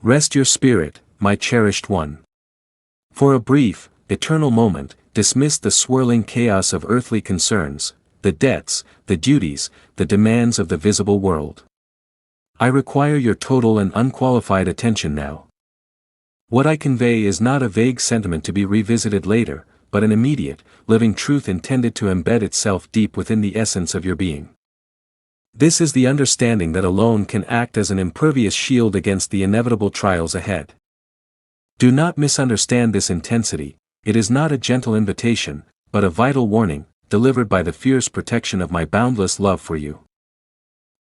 Rest your spirit, my cherished one. For a brief, eternal moment, dismiss the swirling chaos of earthly concerns, the debts, the duties, the demands of the visible world. I require your total and unqualified attention now. What I convey is not a vague sentiment to be revisited later, but an immediate, living truth intended to embed itself deep within the essence of your being. This is the understanding that alone can act as an impervious shield against the inevitable trials ahead. Do not misunderstand this intensity. It is not a gentle invitation, but a vital warning, delivered by the fierce protection of my boundless love for you.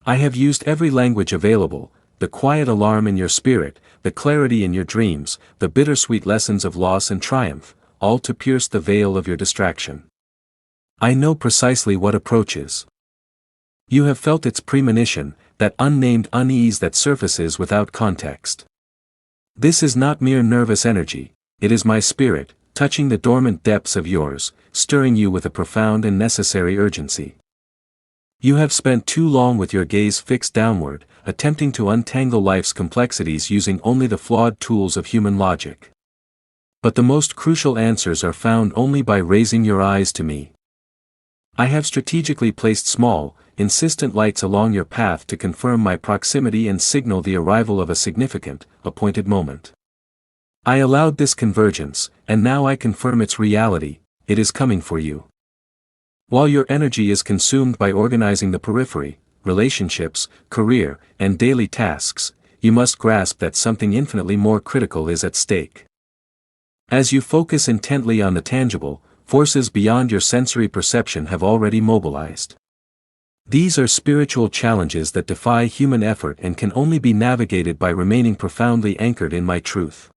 I have used every language available, the quiet alarm in your spirit, the clarity in your dreams, the bittersweet lessons of loss and triumph, all to pierce the veil of your distraction. I know precisely what approaches. You have felt its premonition, that unnamed unease that surfaces without context. This is not mere nervous energy, it is my spirit, touching the dormant depths of yours, stirring you with a profound and necessary urgency. You have spent too long with your gaze fixed downward, attempting to untangle life's complexities using only the flawed tools of human logic. But the most crucial answers are found only by raising your eyes to me. I have strategically placed small, insistent lights along your path to confirm my proximity and signal the arrival of a significant, appointed moment. I allowed this convergence, and now I confirm its reality. It is coming for you. While your energy is consumed by organizing the periphery, relationships, career, and daily tasks, you must grasp that something infinitely more critical is at stake. As you focus intently on the tangible, forces beyond your sensory perception have already mobilized. These are spiritual challenges that defy human effort and can only be navigated by remaining profoundly anchored in my truth.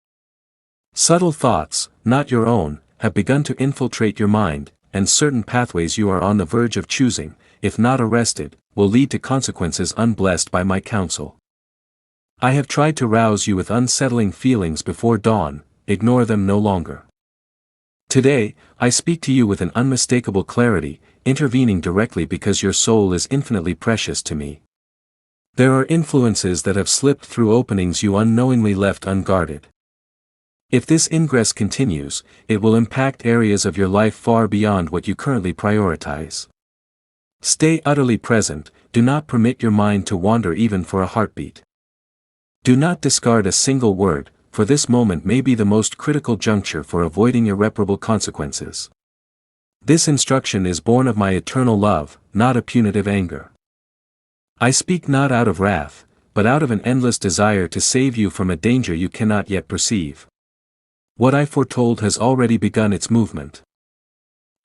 Subtle thoughts, not your own, have begun to infiltrate your mind, and certain pathways you are on the verge of choosing, if not arrested, will lead to consequences unblessed by my counsel. I have tried to rouse you with unsettling feelings before dawn, ignore them no longer. Today, I speak to you with an unmistakable clarity, intervening directly because your soul is infinitely precious to me. There are influences that have slipped through openings you unknowingly left unguarded. If this ingress continues, it will impact areas of your life far beyond what you currently prioritize. Stay utterly present, do not permit your mind to wander even for a heartbeat. Do not discard a single word, for this moment may be the most critical juncture for avoiding irreparable consequences. This instruction is born of my eternal love, not a punitive anger. I speak not out of wrath, but out of an endless desire to save you from a danger you cannot yet perceive. What I foretold has already begun its movement.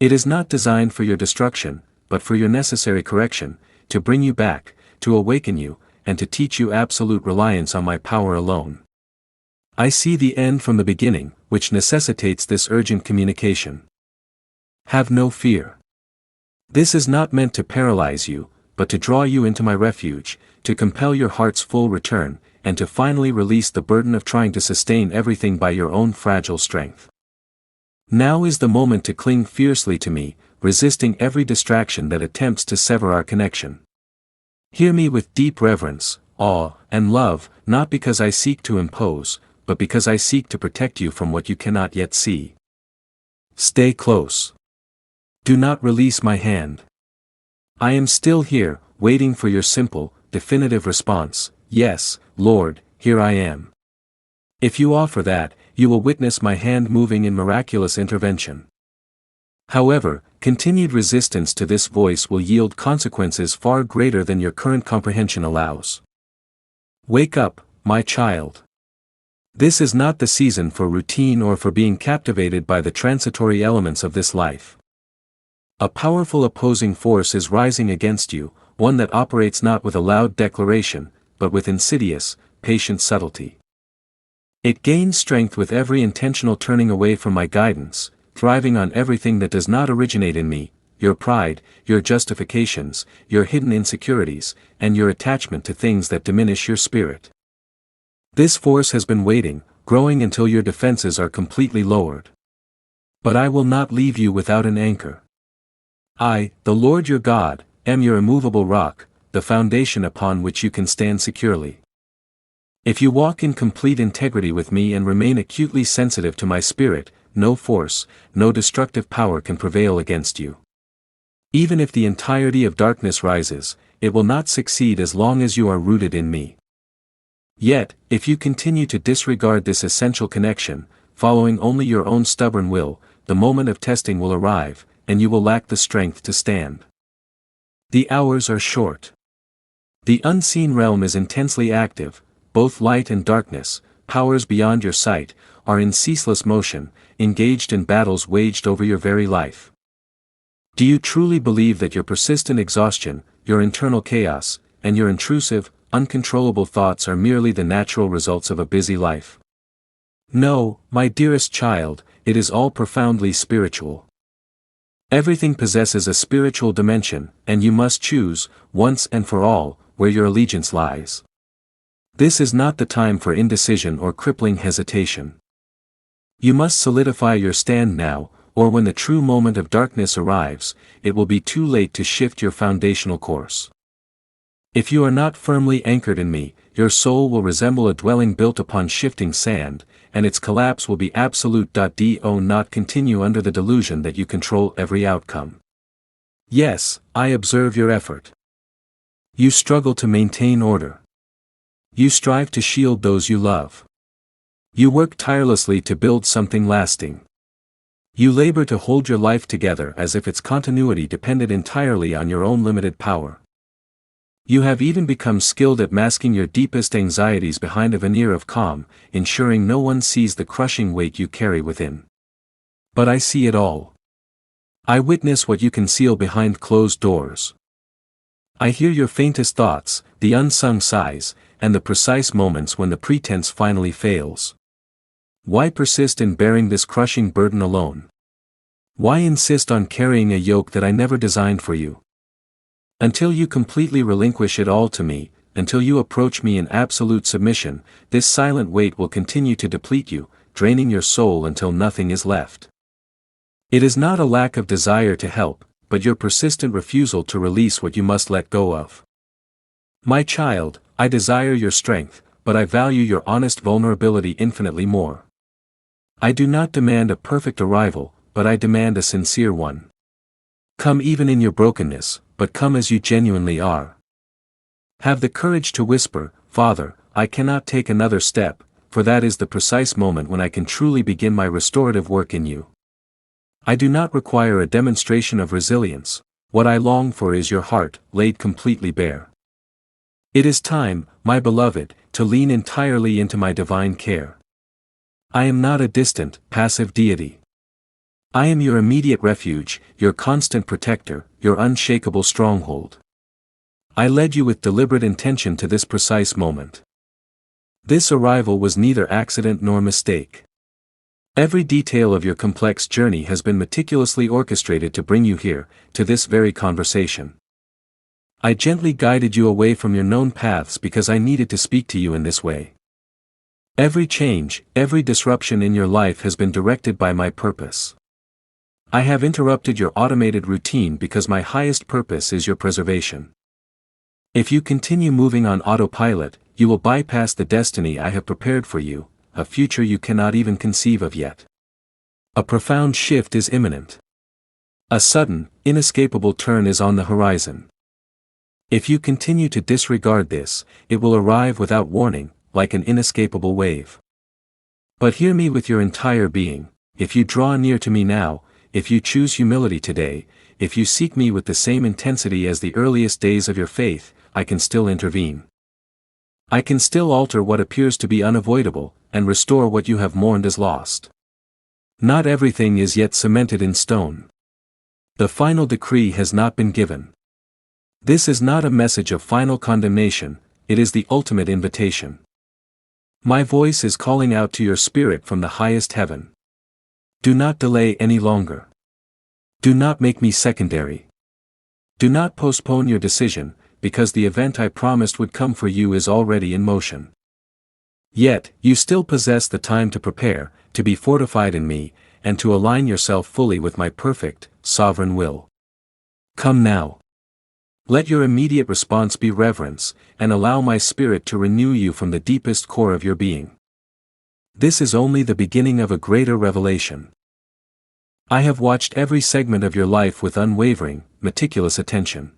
It is not designed for your destruction, but for your necessary correction, to bring you back, to awaken you, and to teach you absolute reliance on my power alone. I see the end from the beginning, which necessitates this urgent communication. Have no fear. This is not meant to paralyze you, but to draw you into my refuge, to compel your heart's full return, and to finally release the burden of trying to sustain everything by your own fragile strength. Now is the moment to cling fiercely to me, resisting every distraction that attempts to sever our connection. Hear me with deep reverence, awe, and love, not because I seek to impose, but because I seek to protect you from what you cannot yet see. Stay close. Do not release my hand. I am still here, waiting for your simple, definitive response, yes, Lord, here I am. If you offer that, you will witness my hand moving in miraculous intervention. However, continued resistance to this voice will yield consequences far greater than your current comprehension allows. Wake up, my child. This is not the season for routine or for being captivated by the transitory elements of this life. A powerful opposing force is rising against you, one that operates not with a loud declaration, but with insidious, patient subtlety. It gains strength with every intentional turning away from my guidance, thriving on everything that does not originate in me, your pride, your justifications, your hidden insecurities, and your attachment to things that diminish your spirit. This force has been waiting, growing until your defenses are completely lowered. But I will not leave you without an anchor. I, the Lord your God, am your immovable rock, the foundation upon which you can stand securely. If you walk in complete integrity with me and remain acutely sensitive to my spirit, no force, no destructive power can prevail against you. Even if the entirety of darkness rises, it will not succeed as long as you are rooted in me. Yet, if you continue to disregard this essential connection, following only your own stubborn will, the moment of testing will arrive, and you will lack the strength to stand. The hours are short. The unseen realm is intensely active, both light and darkness, powers beyond your sight, are in ceaseless motion, engaged in battles waged over your very life. Do you truly believe that your persistent exhaustion, your internal chaos, and your intrusive, uncontrollable thoughts are merely the natural results of a busy life? No, my dearest child, it is all profoundly spiritual. Everything possesses a spiritual dimension, and you must choose, once and for all, where your allegiance lies. This is not the time for indecision or crippling hesitation. You must solidify your stand now, or when the true moment of darkness arrives, it will be too late to shift your foundational course. If you are not firmly anchored in me, your soul will resemble a dwelling built upon shifting sand, and its collapse will be absolute. Do not continue under the delusion that you control every outcome. Yes, I observe your effort. You struggle to maintain order. You strive to shield those you love. You work tirelessly to build something lasting. You labor to hold your life together as if its continuity depended entirely on your own limited power. You have even become skilled at masking your deepest anxieties behind a veneer of calm, ensuring no one sees the crushing weight you carry within. But I see it all. I witness what you conceal behind closed doors. I hear your faintest thoughts, the unsung sighs, and the precise moments when the pretense finally fails. Why persist in bearing this crushing burden alone? Why insist on carrying a yoke that I never designed for you? Until you completely relinquish it all to me, until you approach me in absolute submission, this silent weight will continue to deplete you, draining your soul until nothing is left. It is not a lack of desire to help, but your persistent refusal to release what you must let go of. My child, I desire your strength, but I value your honest vulnerability infinitely more. I do not demand a perfect arrival, but I demand a sincere one. Come even in your brokenness, but come as you genuinely are. Have the courage to whisper, Father, I cannot take another step, for that is the precise moment when I can truly begin my restorative work in you. I do not require a demonstration of resilience, what I long for is your heart, laid completely bare. It is time, my beloved, to lean entirely into my divine care. I am not a distant, passive deity. I am your immediate refuge, your constant protector, your unshakable stronghold. I led you with deliberate intention to this precise moment. This arrival was neither accident nor mistake. Every detail of your complex journey has been meticulously orchestrated to bring you here, to this very conversation. I gently guided you away from your known paths because I needed to speak to you in this way. Every change, every disruption in your life has been directed by my purpose. I have interrupted your automated routine because my highest purpose is your preservation. If you continue moving on autopilot, you will bypass the destiny I have prepared for you, a future you cannot even conceive of yet. A profound shift is imminent. A sudden, inescapable turn is on the horizon. If you continue to disregard this, it will arrive without warning, like an inescapable wave. But hear me with your entire being. If you draw near to me now, if you choose humility today, if you seek me with the same intensity as the earliest days of your faith, I can still intervene. I can still alter what appears to be unavoidable, and restore what you have mourned as lost. Not everything is yet cemented in stone. The final decree has not been given. This is not a message of final condemnation, it is the ultimate invitation. My voice is calling out to your spirit from the highest heaven. Do not delay any longer. Do not make me secondary. Do not postpone your decision, because the event I promised would come for you is already in motion. Yet, you still possess the time to prepare, to be fortified in me, and to align yourself fully with my perfect, sovereign will. Come now. Let your immediate response be reverence, and allow my spirit to renew you from the deepest core of your being. This is only the beginning of a greater revelation. I have watched every segment of your life with unwavering, meticulous attention.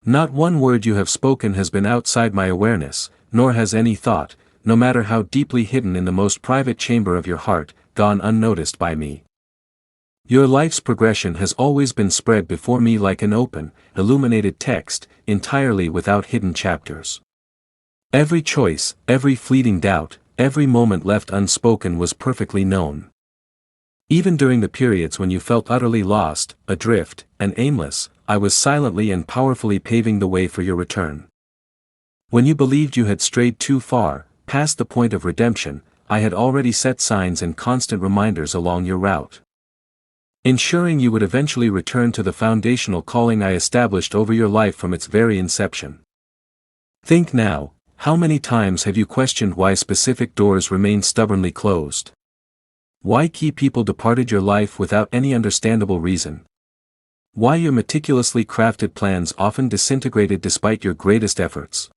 Not one word you have spoken has been outside my awareness, nor has any thought, no matter how deeply hidden in the most private chamber of your heart, gone unnoticed by me. Your life's progression has always been spread before me like an open, illuminated text, entirely without hidden chapters. Every choice, every fleeting doubt, every moment left unspoken was perfectly known. Even during the periods when you felt utterly lost, adrift, and aimless, I was silently and powerfully paving the way for your return. When you believed you had strayed too far, past the point of redemption, I had already set signs and constant reminders along your route, ensuring you would eventually return to the foundational calling I established over your life from its very inception. Think now, how many times have you questioned why specific doors remain stubbornly closed? Why key people departed your life without any understandable reason? Why your meticulously crafted plans often disintegrated despite your greatest efforts?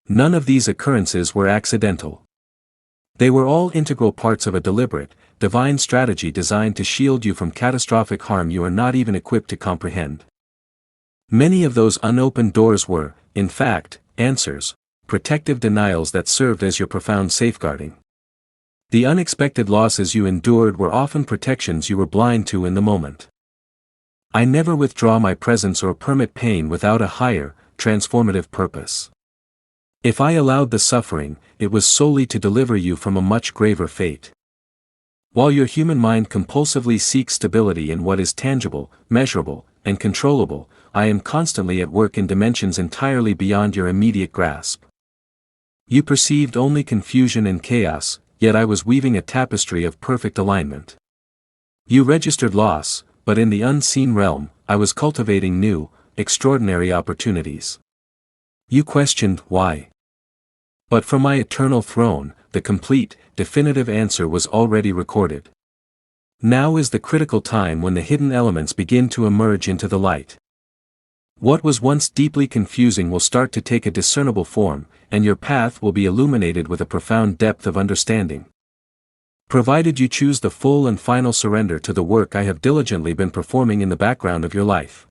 None of these occurrences were accidental. They were all integral parts of a deliberate, divine strategy designed to shield you from catastrophic harm you are not even equipped to comprehend. Many of those unopened doors were, in fact, answers, protective denials that served as your profound safeguarding. The unexpected losses you endured were often protections you were blind to in the moment. I never withdraw my presence or permit pain without a higher, transformative purpose. If I allowed the suffering, it was solely to deliver you from a much graver fate. While your human mind compulsively seeks stability in what is tangible, measurable, and controllable, I am constantly at work in dimensions entirely beyond your immediate grasp. You perceived only confusion and chaos, yet I was weaving a tapestry of perfect alignment. You registered loss, but in the unseen realm, I was cultivating new, extraordinary opportunities. You questioned why. But from my eternal throne, the complete, definitive answer was already recorded. Now is the critical time when the hidden elements begin to emerge into the light. What was once deeply confusing will start to take a discernible form, and your path will be illuminated with a profound depth of understanding. Provided you choose the full and final surrender to the work I have diligently been performing in the background of your life.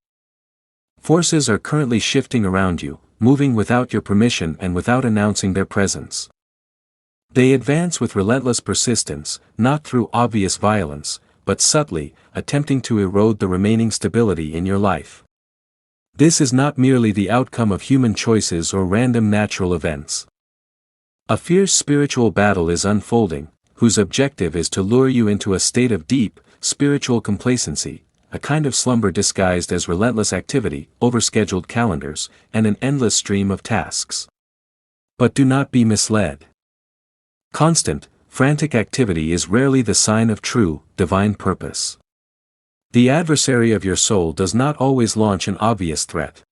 Forces are currently shifting around you, moving without your permission and without announcing their presence. They advance with relentless persistence, not through obvious violence, but subtly, attempting to erode the remaining stability in your life. This is not merely the outcome of human choices or random natural events. A fierce spiritual battle is unfolding, whose objective is to lure you into a state of deep, spiritual complacency, a kind of slumber disguised as relentless activity, overscheduled calendars, and an endless stream of tasks. But do not be misled. Constant, frantic activity is rarely the sign of true, divine purpose. The adversary of your soul does not always launch an obvious threat.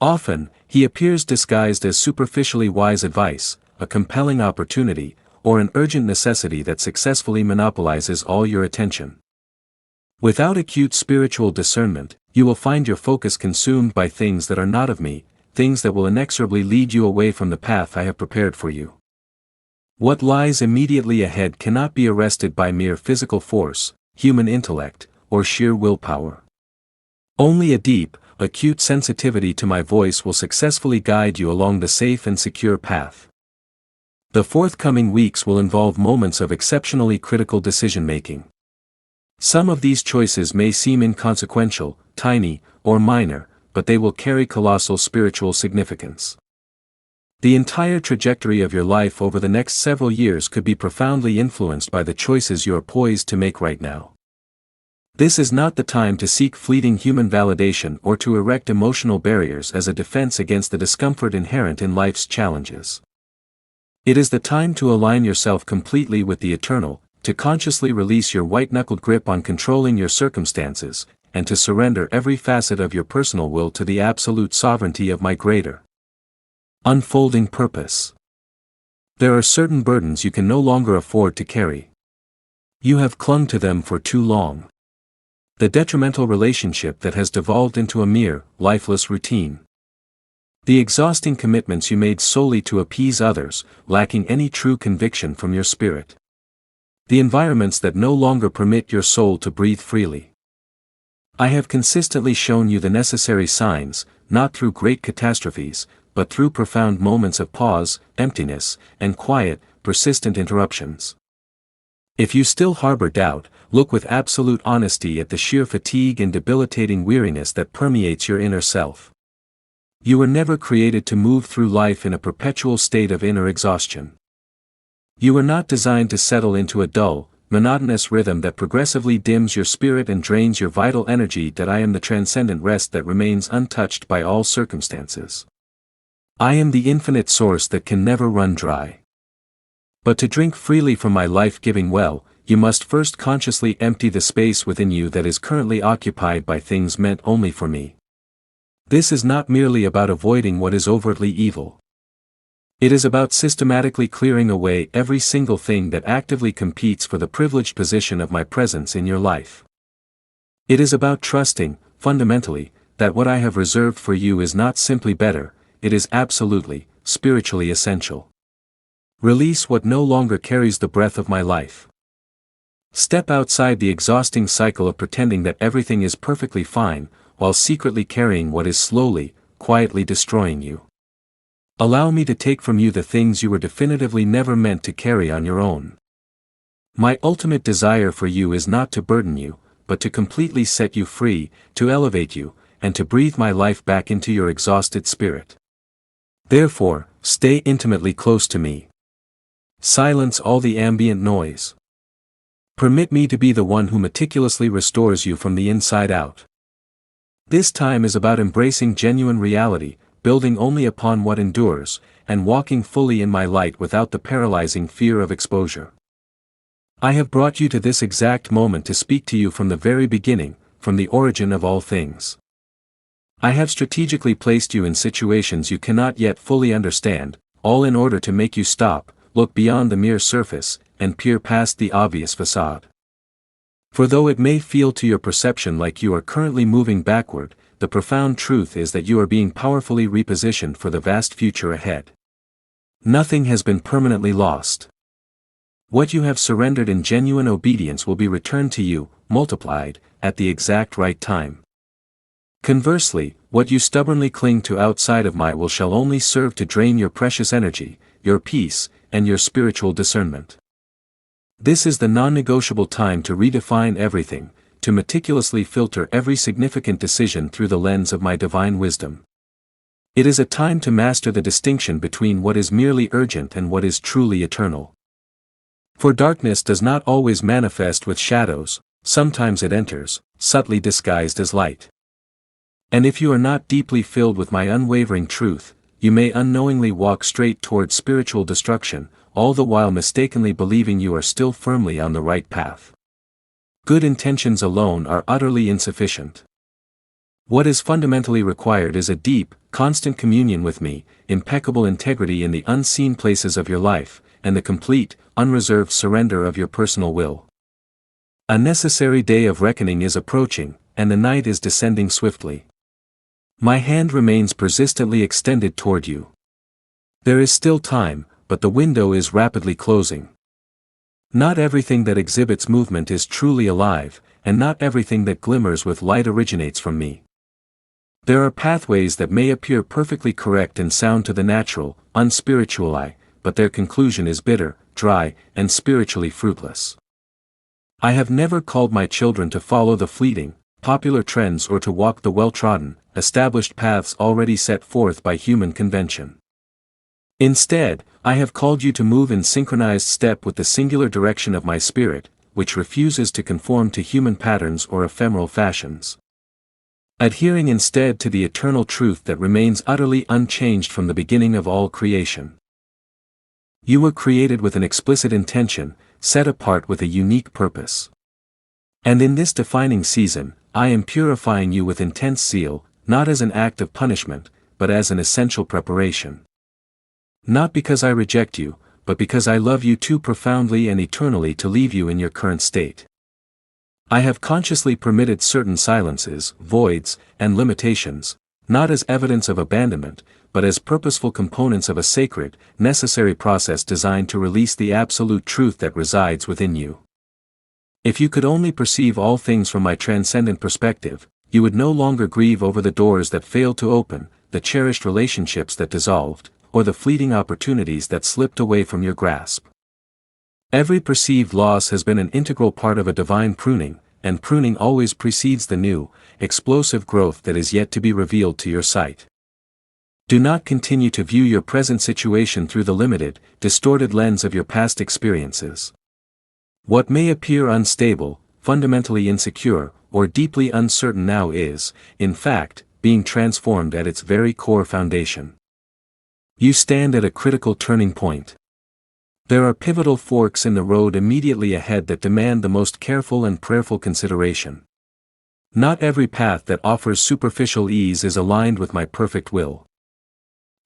Often, he appears disguised as superficially wise advice, a compelling opportunity, or an urgent necessity that successfully monopolizes all your attention. Without acute spiritual discernment, you will find your focus consumed by things that are not of me, things that will inexorably lead you away from the path I have prepared for you. What lies immediately ahead cannot be arrested by mere physical force, human intellect, or sheer willpower. Only a deep, acute sensitivity to my voice will successfully guide you along the safe and secure path. The forthcoming weeks will involve moments of exceptionally critical decision-making. Some of these choices may seem inconsequential, tiny, or minor, but they will carry colossal spiritual significance. The entire trajectory of your life over the next several years could be profoundly influenced by the choices you are poised to make right now. This is not the time to seek fleeting human validation or to erect emotional barriers as a defense against the discomfort inherent in life's challenges. It is the time to align yourself completely with the eternal, to consciously release your white-knuckled grip on controlling your circumstances, and to surrender every facet of your personal will to the absolute sovereignty of my greater, unfolding purpose. There are certain burdens you can no longer afford to carry. You have clung to them for too long. The detrimental relationship that has devolved into a mere, lifeless routine. The exhausting commitments you made solely to appease others, lacking any true conviction from your spirit. The environments that no longer permit your soul to breathe freely. I have consistently shown you the necessary signs, not through great catastrophes, but through profound moments of pause, emptiness, and quiet, persistent interruptions. If you still harbor doubt, look with absolute honesty at the sheer fatigue and debilitating weariness that permeates your inner self. You were never created to move through life in a perpetual state of inner exhaustion. You were not designed to settle into a dull, monotonous rhythm that progressively dims your spirit and drains your vital energy. That I am the transcendent rest that remains untouched by all circumstances. I am the infinite source that can never run dry. But to drink freely from my life-giving well, you must first consciously empty the space within you that is currently occupied by things meant only for me. This is not merely about avoiding what is overtly evil. It is about systematically clearing away every single thing that actively competes for the privileged position of my presence in your life. It is about trusting, fundamentally, that what I have reserved for you is not simply better, it is absolutely, spiritually essential. Release what no longer carries the breath of my life. Step outside the exhausting cycle of pretending that everything is perfectly fine, while secretly carrying what is slowly, quietly destroying you. Allow me to take from you the things you were definitively never meant to carry on your own. My ultimate desire for you is not to burden you, but to completely set you free, to elevate you, and to breathe my life back into your exhausted spirit. Therefore, stay intimately close to me. Silence all the ambient noise. Permit me to be the one who meticulously restores you from the inside out. This time is about embracing genuine reality, building only upon what endures, and walking fully in my light without the paralyzing fear of exposure. I have brought you to this exact moment to speak to you from the very beginning, from the origin of all things. I have strategically placed you in situations you cannot yet fully understand, all in order to make you stop, look beyond the mere surface, and peer past the obvious facade. For though it may feel to your perception like you are currently moving backward, the profound truth is that you are being powerfully repositioned for the vast future ahead. Nothing has been permanently lost. What you have surrendered in genuine obedience will be returned to you, multiplied, at the exact right time. Conversely, what you stubbornly cling to outside of my will shall only serve to drain your precious energy, your peace, and your spiritual discernment. This is the non-negotiable time to redefine everything, to meticulously filter every significant decision through the lens of my divine wisdom. It is a time to master the distinction between what is merely urgent and what is truly eternal. For darkness does not always manifest with shadows, sometimes it enters, subtly disguised as light. And if you are not deeply filled with my unwavering truth, you may unknowingly walk straight towards spiritual destruction, all the while mistakenly believing you are still firmly on the right path. Good intentions alone are utterly insufficient. What is fundamentally required is a deep, constant communion with me, impeccable integrity in the unseen places of your life, and the complete, unreserved surrender of your personal will. A necessary day of reckoning is approaching, and the night is descending swiftly. My hand remains persistently extended toward you. There is still time, but the window is rapidly closing. Not everything that exhibits movement is truly alive, and not everything that glimmers with light originates from me. There are pathways that may appear perfectly correct and sound to the natural, unspiritual eye, but their conclusion is bitter, dry, and spiritually fruitless. I have never called my children to follow the fleeting, popular trends or to walk the well-trodden, established paths already set forth by human convention. Instead, I have called you to move in synchronized step with the singular direction of my spirit, which refuses to conform to human patterns or ephemeral fashions. Adhering instead to the eternal truth that remains utterly unchanged from the beginning of all creation. You were created with an explicit intention, set apart with a unique purpose. And in this defining season, I am purifying you with intense zeal, not as an act of punishment, but as an essential preparation. Not because I reject you, but because I love you too profoundly and eternally to leave you in your current state. I have consciously permitted certain silences, voids, and limitations, not as evidence of abandonment, but as purposeful components of a sacred, necessary process designed to release the absolute truth that resides within you. If you could only perceive all things from my transcendent perspective, you would no longer grieve over the doors that failed to open, the cherished relationships that dissolved, or the fleeting opportunities that slipped away from your grasp. Every perceived loss has been an integral part of a divine pruning, and pruning always precedes the new, explosive growth that is yet to be revealed to your sight. Do not continue to view your present situation through the limited, distorted lens of your past experiences. What may appear unstable, fundamentally insecure, or deeply uncertain now is, in fact, being transformed at its very core foundation. You stand at a critical turning point. There are pivotal forks in the road immediately ahead that demand the most careful and prayerful consideration. Not every path that offers superficial ease is aligned with my perfect will.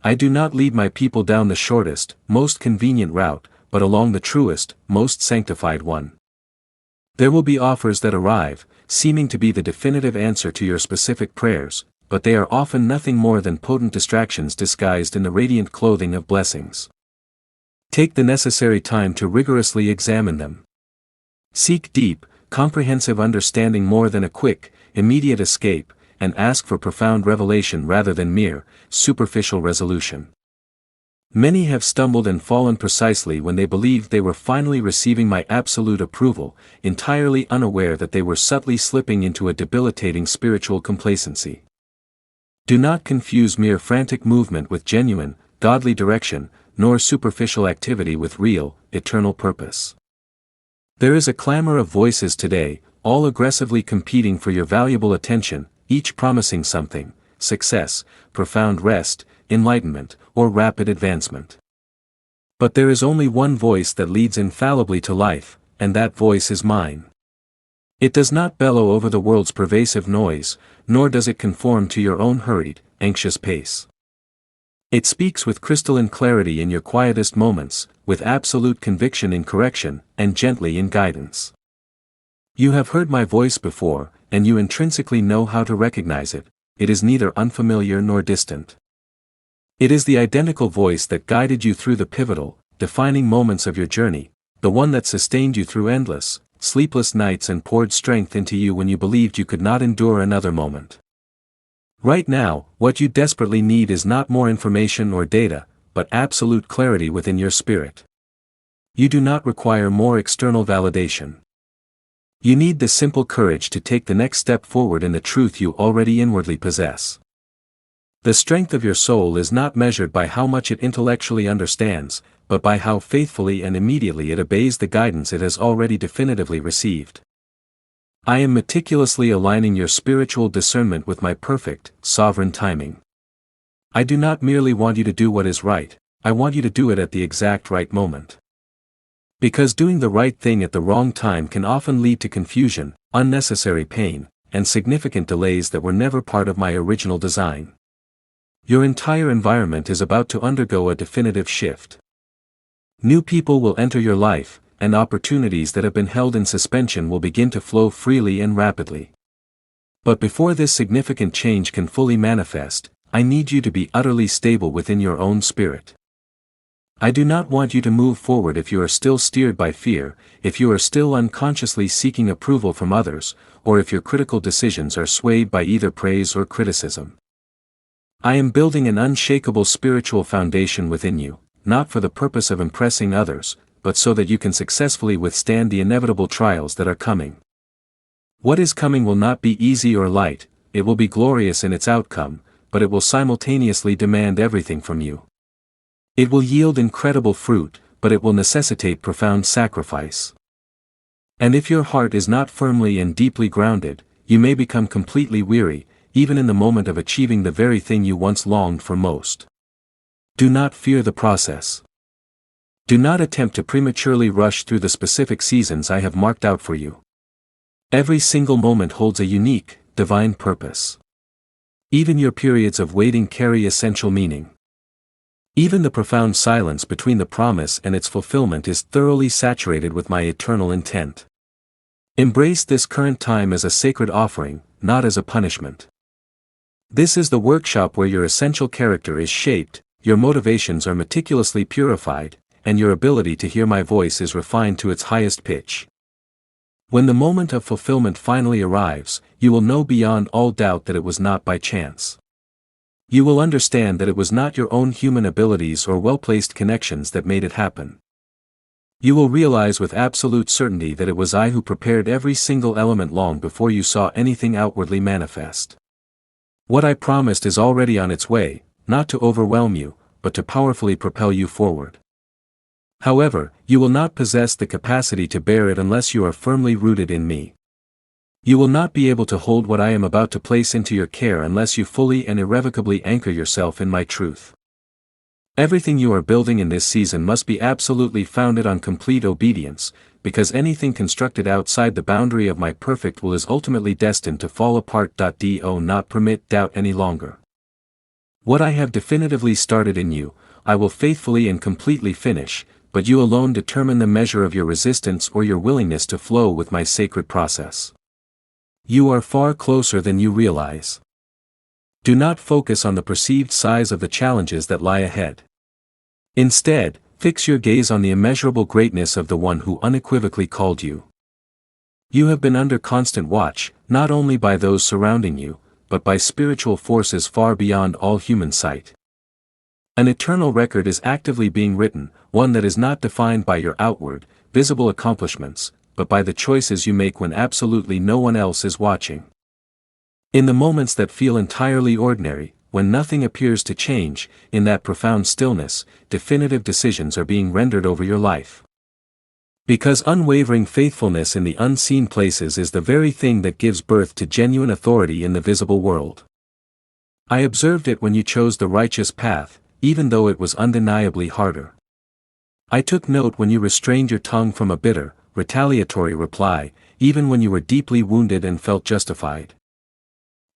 I do not lead my people down the shortest, most convenient route, but along the truest, most sanctified one. There will be offers that arrive, seeming to be the definitive answer to your specific prayers, but they are often nothing more than potent distractions disguised in the radiant clothing of blessings. Take the necessary time to rigorously examine them. Seek deep, comprehensive understanding more than a quick, immediate escape, and ask for profound revelation rather than mere, superficial resolution. Many have stumbled and fallen precisely when they believed they were finally receiving my absolute approval, entirely unaware that they were subtly slipping into a debilitating spiritual complacency. Do not confuse mere frantic movement with genuine, godly direction, nor superficial activity with real, eternal purpose. There is a clamor of voices today, all aggressively competing for your valuable attention, each promising something: success, profound rest, enlightenment, or rapid advancement. But there is only one voice that leads infallibly to life, and that voice is mine. It does not bellow over the world's pervasive noise, nor does it conform to your own hurried, anxious pace. It speaks with crystalline clarity in your quietest moments, with absolute conviction in correction, and gently in guidance. You have heard my voice before, and you intrinsically know how to recognize it. It is neither unfamiliar nor distant. It is the identical voice that guided you through the pivotal, defining moments of your journey, the one that sustained you through endless, sleepless nights and poured strength into you when you believed you could not endure another moment. Right now, what you desperately need is not more information or data, but absolute clarity within your spirit. You do not require more external validation. You need the simple courage to take the next step forward in the truth you already inwardly possess. The strength of your soul is not measured by how much it intellectually understands, but by how faithfully and immediately it obeys the guidance it has already definitively received. I am meticulously aligning your spiritual discernment with my perfect, sovereign timing. I do not merely want you to do what is right, I want you to do it at the exact right moment. Because doing the right thing at the wrong time can often lead to confusion, unnecessary pain, and significant delays that were never part of my original design. Your entire environment is about to undergo a definitive shift. New people will enter your life, and opportunities that have been held in suspension will begin to flow freely and rapidly. But before this significant change can fully manifest, I need you to be utterly stable within your own spirit. I do not want you to move forward if you are still steered by fear, if you are still unconsciously seeking approval from others, or if your critical decisions are swayed by either praise or criticism. I am building an unshakable spiritual foundation within you, not for the purpose of impressing others, but so that you can successfully withstand the inevitable trials that are coming. What is coming will not be easy or light, it will be glorious in its outcome, but it will simultaneously demand everything from you. It will yield incredible fruit, but it will necessitate profound sacrifice. And if your heart is not firmly and deeply grounded, you may become completely weary, even in the moment of achieving the very thing you once longed for most. Do not fear the process. Do not attempt to prematurely rush through the specific seasons I have marked out for you. Every single moment holds a unique, divine purpose. Even your periods of waiting carry essential meaning. Even the profound silence between the promise and its fulfillment is thoroughly saturated with my eternal intent. Embrace this current time as a sacred offering, not as a punishment. This is the workshop where your essential character is shaped, your motivations are meticulously purified, and your ability to hear my voice is refined to its highest pitch. When the moment of fulfillment finally arrives, you will know beyond all doubt that it was not by chance. You will understand that it was not your own human abilities or well-placed connections that made it happen. You will realize with absolute certainty that it was I who prepared every single element long before you saw anything outwardly manifest. What I promised is already on its way, not to overwhelm you, but to powerfully propel you forward. However, you will not possess the capacity to bear it unless you are firmly rooted in me. You will not be able to hold what I am about to place into your care unless you fully and irrevocably anchor yourself in my truth. Everything you are building in this season must be absolutely founded on complete obedience, because anything constructed outside the boundary of my perfect will is ultimately destined to fall apart. Do not permit doubt any longer. What I have definitively started in you, I will faithfully and completely finish, but you alone determine the measure of your resistance or your willingness to flow with my sacred process. You are far closer than you realize. Do not focus on the perceived size of the challenges that lie ahead. Instead, fix your gaze on the immeasurable greatness of the one who unequivocally called you. You have been under constant watch, not only by those surrounding you, but by spiritual forces far beyond all human sight. An eternal record is actively being written, one that is not defined by your outward, visible accomplishments, but by the choices you make when absolutely no one else is watching. In the moments that feel entirely ordinary, when nothing appears to change, in that profound stillness, definitive decisions are being rendered over your life. Because unwavering faithfulness in the unseen places is the very thing that gives birth to genuine authority in the visible world. I observed it when you chose the righteous path, even though it was undeniably harder. I took note when you restrained your tongue from a bitter, retaliatory reply, even when you were deeply wounded and felt justified.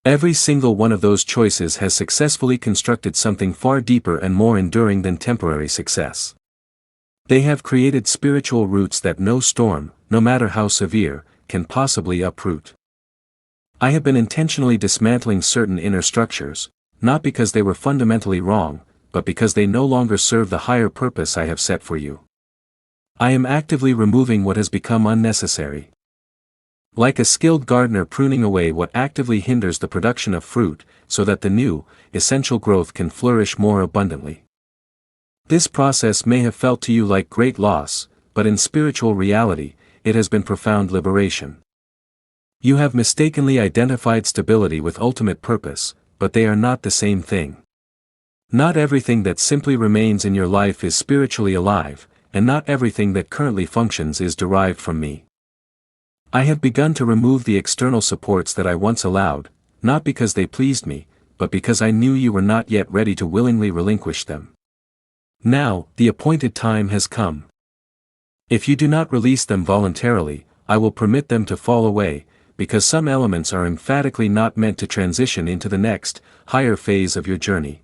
Every single one of those choices has successfully constructed something far deeper and more enduring than temporary success. They have created spiritual roots that no storm, no matter how severe, can possibly uproot. I have been intentionally dismantling certain inner structures, not because they were fundamentally wrong, but because they no longer serve the higher purpose I have set for you. I am actively removing what has become unnecessary. Like a skilled gardener pruning away what actively hinders the production of fruit, so that the new, essential growth can flourish more abundantly. This process may have felt to you like great loss, but in spiritual reality, it has been profound liberation. You have mistakenly identified stability with ultimate purpose, but they are not the same thing. Not everything that simply remains in your life is spiritually alive, and not everything that currently functions is derived from me. I have begun to remove the external supports that I once allowed, not because they pleased me, but because I knew you were not yet ready to willingly relinquish them. Now, the appointed time has come. If you do not release them voluntarily, I will permit them to fall away, because some elements are emphatically not meant to transition into the next, higher phase of your journey.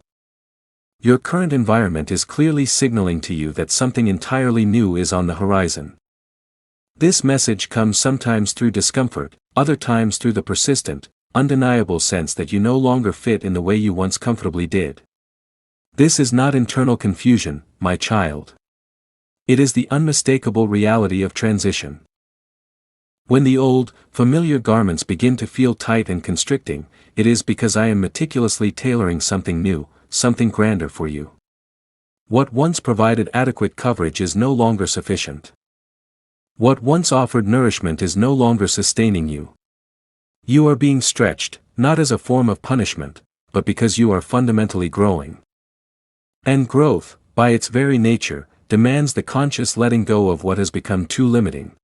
Your current environment is clearly signaling to you that something entirely new is on the horizon. This message comes sometimes through discomfort, other times through the persistent, undeniable sense that you no longer fit in the way you once comfortably did. This is not internal confusion, my child. It is the unmistakable reality of transition. When the old, familiar garments begin to feel tight and constricting, it is because I am meticulously tailoring something new, something grander for you. What once provided adequate coverage is no longer sufficient. What once offered nourishment is no longer sustaining you. You are being stretched, not as a form of punishment, but because you are fundamentally growing. And growth, by its very nature, demands the conscious letting go of what has become too limiting.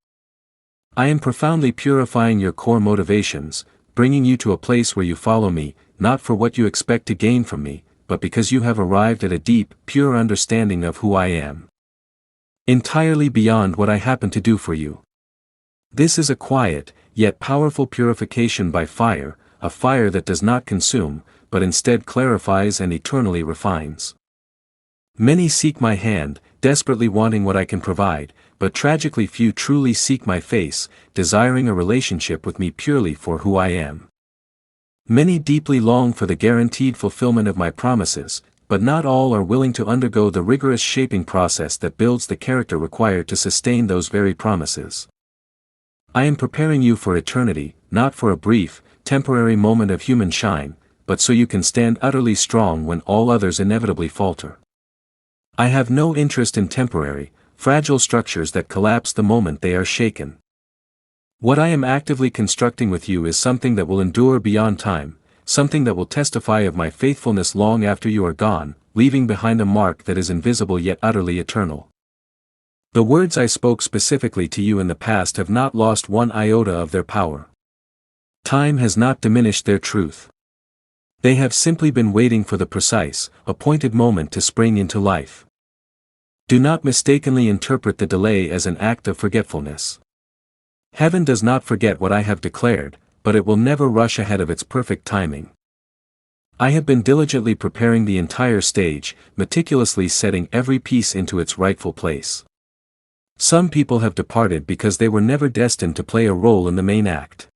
I am profoundly purifying your core motivations, bringing you to a place where you follow me, not for what you expect to gain from me, but because you have arrived at a deep, pure understanding of who I am. Entirely beyond what I happen to do for you. This is a quiet, yet powerful purification by fire, a fire that does not consume, but instead clarifies and eternally refines. Many seek my hand, desperately wanting what I can provide, but tragically few truly seek my face, desiring a relationship with me purely for who I am. Many deeply long for the guaranteed fulfillment of my promises, but not all are willing to undergo the rigorous shaping process that builds the character required to sustain those very promises. I am preparing you for eternity, not for a brief, temporary moment of human shine, but so you can stand utterly strong when all others inevitably falter. I have no interest in temporary, fragile structures that collapse the moment they are shaken. What I am actively constructing with you is something that will endure beyond time, something that will testify of my faithfulness long after you are gone, leaving behind a mark that is invisible yet utterly eternal. The words I spoke specifically to you in the past have not lost one iota of their power. Time has not diminished their truth. They have simply been waiting for the precise, appointed moment to spring into life. Do not mistakenly interpret the delay as an act of forgetfulness. Heaven does not forget what I have declared, but it will never rush ahead of its perfect timing. I have been diligently preparing the entire stage, meticulously setting every piece into its rightful place. Some people have departed because they were never destined to play a role in the main act.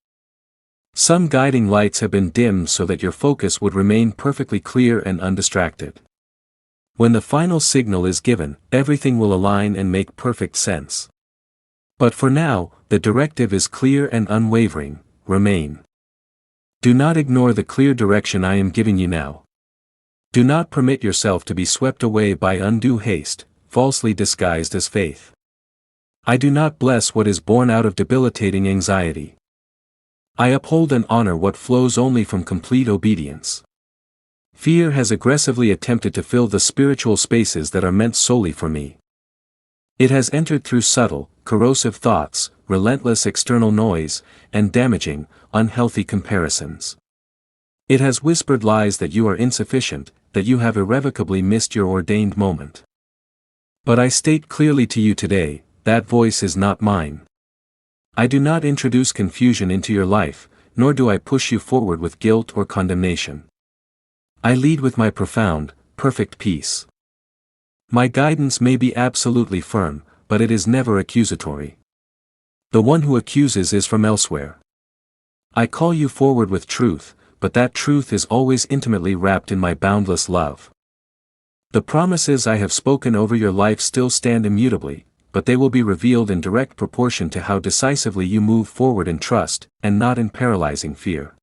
Some guiding lights have been dimmed so that your focus would remain perfectly clear and undistracted. When the final signal is given, everything will align and make perfect sense. But for now, the directive is clear and unwavering: remain. Do not ignore the clear direction I am giving you now. Do not permit yourself to be swept away by undue haste, falsely disguised as faith. I do not bless what is born out of debilitating anxiety. I uphold and honor what flows only from complete obedience. Fear has aggressively attempted to fill the spiritual spaces that are meant solely for me. It has entered through subtle, corrosive thoughts, relentless external noise, and damaging, unhealthy comparisons. It has whispered lies that you are insufficient, that you have irrevocably missed your ordained moment. But I state clearly to you today, that voice is not mine. I do not introduce confusion into your life, nor do I push you forward with guilt or condemnation. I lead with my profound, perfect peace. My guidance may be absolutely firm, but it is never accusatory. The one who accuses is from elsewhere. I call you forward with truth, but that truth is always intimately wrapped in my boundless love. The promises I have spoken over your life still stand immutably, but they will be revealed in direct proportion to how decisively you move forward in trust, and not in paralyzing fear.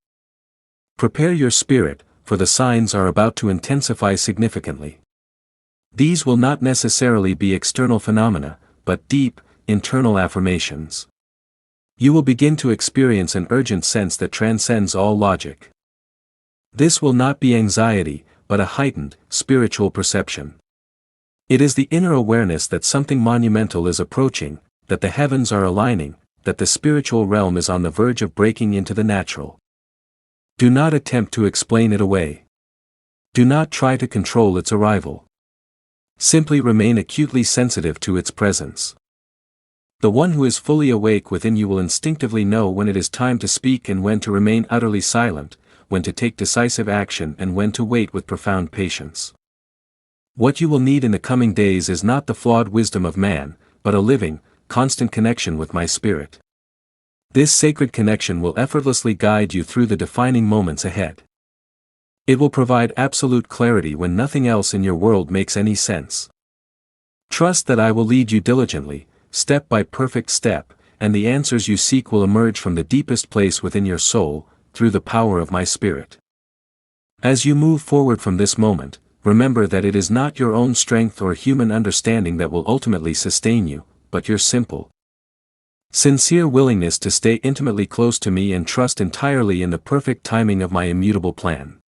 Prepare your spirit, for the signs are about to intensify significantly. These will not necessarily be external phenomena, but deep, internal affirmations. You will begin to experience an urgent sense that transcends all logic. This will not be anxiety, but a heightened, spiritual perception. It is the inner awareness that something monumental is approaching, that the heavens are aligning, that the spiritual realm is on the verge of breaking into the natural. Do not attempt to explain it away. Do not try to control its arrival. Simply remain acutely sensitive to its presence. The one who is fully awake within you will instinctively know when it is time to speak and when to remain utterly silent, when to take decisive action and when to wait with profound patience. What you will need in the coming days is not the flawed wisdom of man, but a living, constant connection with my spirit. This sacred connection will effortlessly guide you through the defining moments ahead. It will provide absolute clarity when nothing else in your world makes any sense. Trust that I will lead you diligently, step by perfect step, and the answers you seek will emerge from the deepest place within your soul, through the power of my spirit. As you move forward from this moment, remember that it is not your own strength or human understanding that will ultimately sustain you, but your simple, sincere willingness to stay intimately close to me and trust entirely in the perfect timing of my immutable plan.